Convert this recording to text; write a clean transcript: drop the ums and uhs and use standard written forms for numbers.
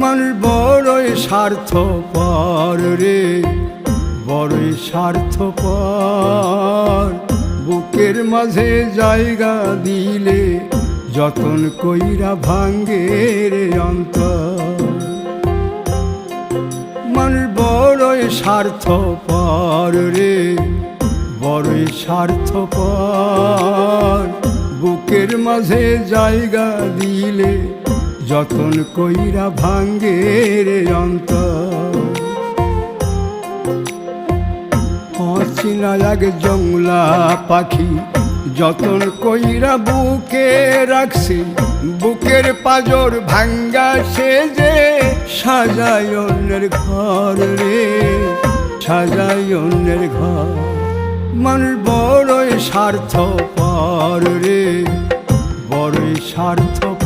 মানুষ বড়ই স্বার্থপর রে, বড়ই স্বার্থপর। বুকের মাঝে জায়গা দিলে যতন কইরা ভাঙ্গে রে অন্তর। মানুষ বড়ই স্বার্থপর রে, বড়ই স্বার্থপর। বুকের মাঝে জায়গা দিলে যতন কইরা ভাঙ্গে রে অন্তর। অচিনা এক জংলা পাখি যতন কইরা বুকে রাখছি, বুকের পাজর ভাঙ্গা সে যে সাজায় অন্যের ঘর রে, সাজায় অন্যের ঘর। মানুষ বড়ই স্বার্থপর রে, বড়ই স্বার্থপর।